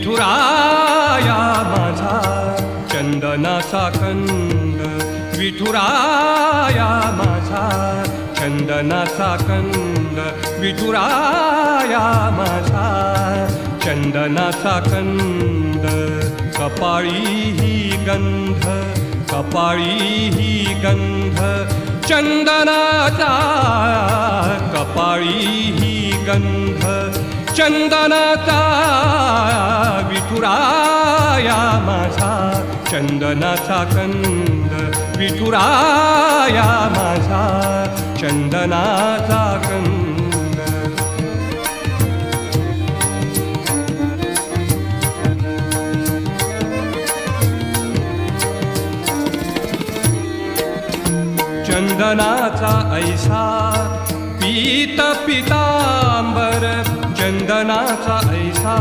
विठुराया माझा चंदनाचा कंद, विठुराया माझा चंदनाचा कंद, विठुराया माझा चंदनाचा कंद. कपाळी ही गंध, कपाळी ही गंध चंदनाचा, कपाळी ही गंध चंदनाचा. विठुराया माझा चंदनाचा कंद, विठुराया माझा चंदनाचा कंद. चंदनाचा ऐसा पीत पितांबर, चंदनाचा ऐसा